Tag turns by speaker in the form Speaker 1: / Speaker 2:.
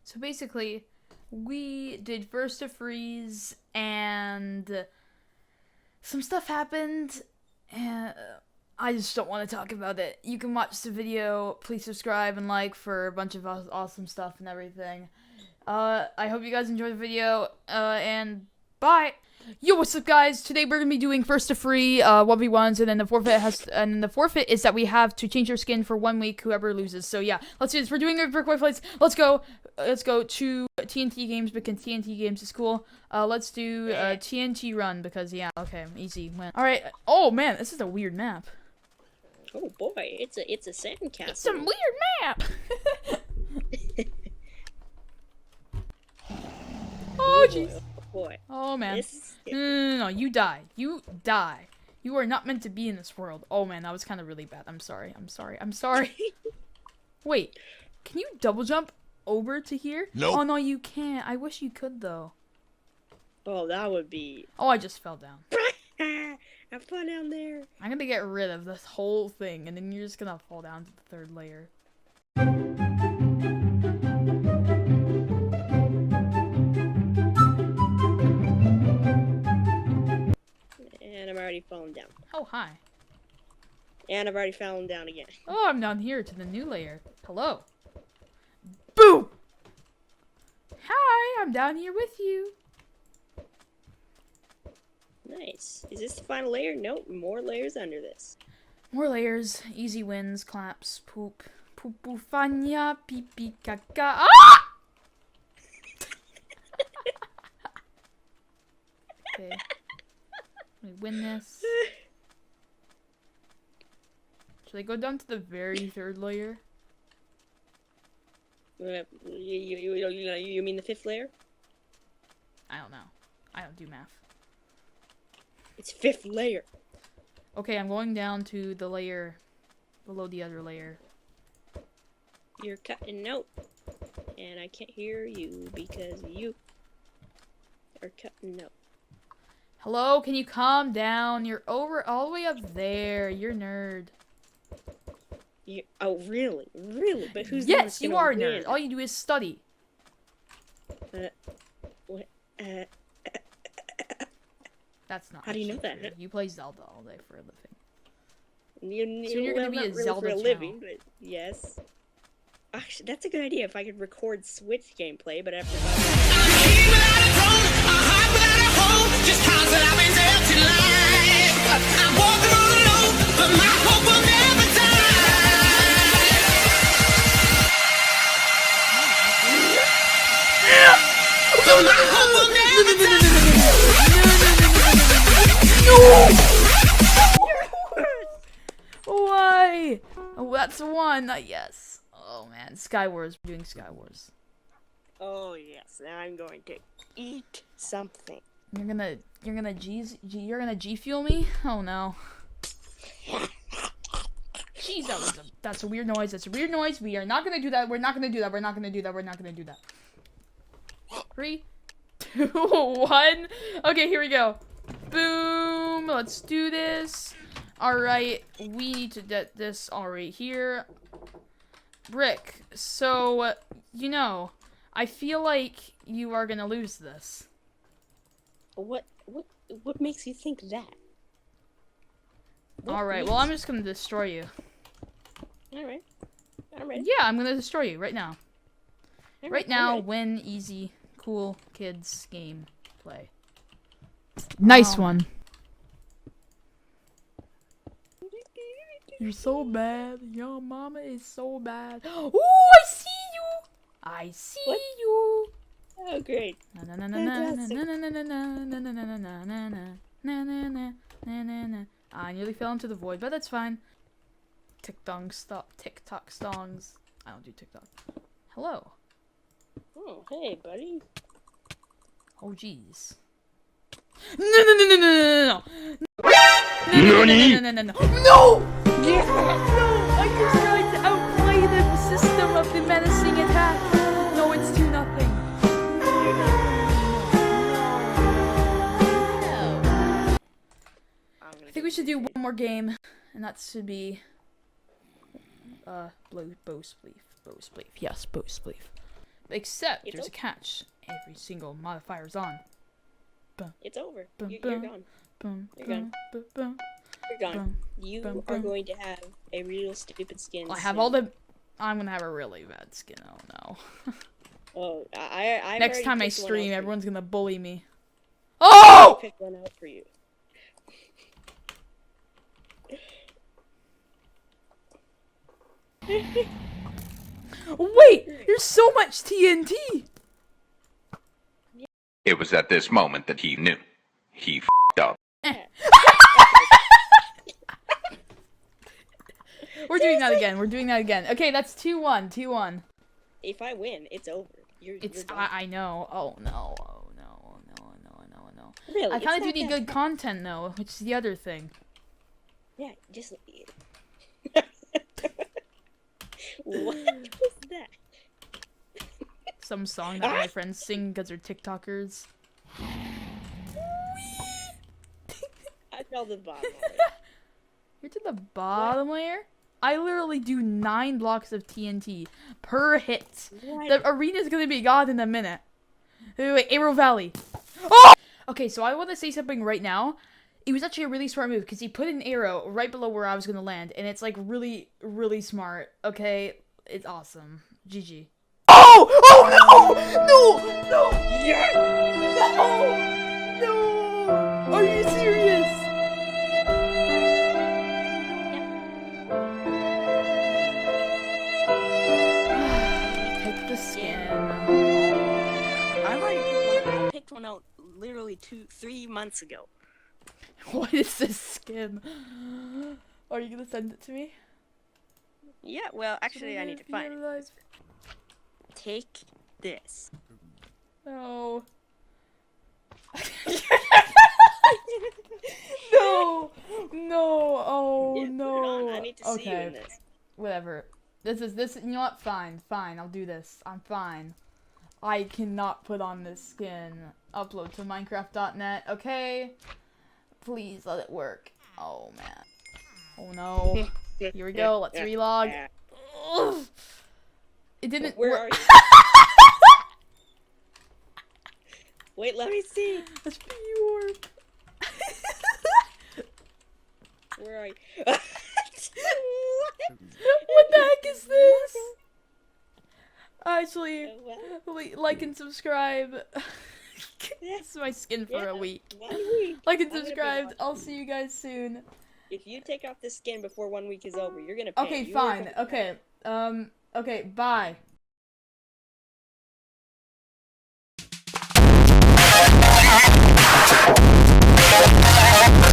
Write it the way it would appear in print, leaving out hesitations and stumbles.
Speaker 1: So basically, we did First to Freeze, and some stuff happened, and I just don't want to talk about it. You can watch the video. Please subscribe and like for a bunch of awesome stuff and everything. I hope you guys enjoyed the video, and bye! Yo, what's up, guys? Today we're gonna be doing First to Free 1v1s, and then the forfeit is that we have to change our skin for 1 week. Whoever loses. So yeah, let's do this. We're doing a brick fights. Let's go. Let's go to TNT games because TNT games is cool. Let's do TNT run because yeah, okay, easy win. All right. Oh man, this is a weird map.
Speaker 2: Oh boy, it's a sandcastle.
Speaker 1: It's a weird map. Oh jeez.
Speaker 2: Boy.
Speaker 1: Oh man. No, you die. You die. You are not meant to be in this world. Oh man, that was kind of really bad. I'm sorry. Wait, can you double jump over to here?
Speaker 3: Nope.
Speaker 1: Oh no, you can't. I wish you could though.
Speaker 2: Oh, that would be.
Speaker 1: Oh, I just fell down.
Speaker 2: Have fun down there.
Speaker 1: I'm gonna get rid of this whole thing, and then you're just gonna fall down to the 3rd layer.
Speaker 2: And I'm already falling down.
Speaker 1: Oh, hi.
Speaker 2: And I've already fallen down again.
Speaker 1: Oh, I'm down here to the new layer. Hello. Boom! Hi, I'm down here with you.
Speaker 2: Nice. Is this the final layer? Nope, more layers under this.
Speaker 1: More layers, easy wins, claps, poop, poopufanya, pee pee caca. Ah! Okay. Let me win this. Should I go down to the very 3rd layer?
Speaker 2: You mean the 5th layer?
Speaker 1: I don't know. I don't do math.
Speaker 2: It's 5th layer.
Speaker 1: Okay, I'm going down to the layer below the other layer.
Speaker 2: You're cutting out. And I can't hear you because you are cutting out.
Speaker 1: Hello, can you calm down? You're over all the way up there. You're nerd.
Speaker 2: Oh, really? Really? But who's
Speaker 1: Yes, you are a
Speaker 2: win?
Speaker 1: nerd. All you do is study.
Speaker 2: What?
Speaker 1: That's not.
Speaker 2: How do you know
Speaker 1: actually
Speaker 2: that?
Speaker 1: true. You play Zelda all day for a living.
Speaker 2: Soon
Speaker 1: you're gonna be
Speaker 2: not
Speaker 1: a
Speaker 2: really
Speaker 1: Zelda
Speaker 2: for a
Speaker 1: channel.
Speaker 2: living, but yes. Actually, that's a good idea if I could record Switch gameplay, but after
Speaker 1: Why? Oh, that's one. Yes. Oh man, Skywars. We're doing Skywars.
Speaker 2: Oh yes, now I'm going to eat something.
Speaker 1: You're gonna G fuel me? Oh no. Jeez, that's a weird noise. That's a weird noise. We are not gonna do that. We're not gonna do that. We're not gonna do that. We're not gonna do that. 3, 2, 1. Okay, here we go. Boom. Let's do this. All right, we need to get this all right here. Brick. So, you know, I feel like you are gonna lose this.
Speaker 2: What makes you think that?
Speaker 1: All right. Well, I'm just gonna destroy you.
Speaker 2: All right. I'm ready.
Speaker 1: Yeah, I'm gonna destroy you right now. Right now,
Speaker 2: I'm ready.
Speaker 1: win easy, cool kids game play. Nice one. You're so bad. Your mama is so bad. Ooh, I see you. I see
Speaker 2: What?
Speaker 1: you.
Speaker 2: Oh, great.
Speaker 1: I nearly fell into the void, but that's fine. TikTok stongs. I don't do TikTok. Hello.
Speaker 2: Oh, hey, buddy.
Speaker 1: Oh, jeez. No!
Speaker 3: NANI?
Speaker 1: No! Yeah! No! I just tried to outplay the system of the menacing attack. No, it's 2-0. I think we should do one more game, and that should be bow spleef. Yes, bow spleef. Except
Speaker 2: It's
Speaker 1: there's a catch. Every single modifier's on.
Speaker 2: It's over.
Speaker 1: Bum,
Speaker 2: You're
Speaker 1: bum.
Speaker 2: gone.
Speaker 1: Boom,
Speaker 2: You're
Speaker 1: boom, boom, boom,
Speaker 2: You're gone.
Speaker 1: boom.
Speaker 2: You
Speaker 1: bum,
Speaker 2: are
Speaker 1: bum.
Speaker 2: going to have a real stupid skin.
Speaker 1: I have
Speaker 2: soon.
Speaker 1: all the. I'm gonna have a really bad skin. Oh no.
Speaker 2: Oh, I
Speaker 1: Next
Speaker 2: already
Speaker 1: time I
Speaker 2: picked one out
Speaker 1: stream,
Speaker 2: for you.
Speaker 1: everyone's gonna bully me.
Speaker 2: I
Speaker 1: Oh!
Speaker 2: picked one out for you.
Speaker 1: Wait, there's so much TNT.
Speaker 4: It was at this moment that he knew. He f***ed up.
Speaker 1: We're doing that again. We're doing that again. Okay, that's 2-1. 2-1.
Speaker 2: If I win, it's over. You're
Speaker 1: It's.
Speaker 2: done.
Speaker 1: I know. Oh no. Oh no. Oh no. Oh no. Oh no. Oh no.
Speaker 2: Really,
Speaker 1: I
Speaker 2: it's
Speaker 1: kind of do
Speaker 2: not
Speaker 1: need
Speaker 2: that
Speaker 1: good content though, which is the other thing.
Speaker 2: Yeah, just. What was that?
Speaker 1: Some song that my friends sing because they're TikTokers.
Speaker 2: I fell to the bottom.
Speaker 1: You're to the bottom layer? I literally do 9 blocks of TNT per hit.
Speaker 2: What?
Speaker 1: The arena's gonna be gone in a minute. Wait, Arrow Valley. Oh! Okay, so I want to say something right now. It was actually a really smart move because he put an arrow right below where I was gonna land, and it's like really, really smart. Okay, it's awesome. GG. Oh! Oh no! No! No!
Speaker 2: Yeah.
Speaker 1: No! No! Are you serious? Pick the skin.
Speaker 2: I picked one out literally 3 months ago.
Speaker 1: What is this skin? Are you gonna send it to me?
Speaker 2: Yeah, well, actually, I need to find it.
Speaker 1: it.
Speaker 2: Take this.
Speaker 1: No. No. No. Oh
Speaker 2: Yeah, put it
Speaker 1: no.
Speaker 2: on. I need to see you
Speaker 1: Okay.
Speaker 2: in this.
Speaker 1: Whatever. This. You know what? Fine. Fine. I'll do this. I'm fine. I cannot put on this skin. Upload to Minecraft.net. Okay. Please let it work. Oh man. Oh no. Here we go. Let's relog. Ugh. It didn't
Speaker 2: Where
Speaker 1: work.
Speaker 2: are you? Wait, let me see.
Speaker 1: That's pure.
Speaker 2: Where are you?
Speaker 1: What the heck is this? Actually, like and subscribe. This is my skin for a week.
Speaker 2: 1 week.
Speaker 1: Like and
Speaker 2: I'm gonna
Speaker 1: subscribe.
Speaker 2: put it
Speaker 1: I'll see you guys soon.
Speaker 2: If you take off this skin before 1 week is over, you're gonna pay.
Speaker 1: Okay,
Speaker 2: You are
Speaker 1: fine.
Speaker 2: gonna pay.
Speaker 1: Okay. Okay, bye.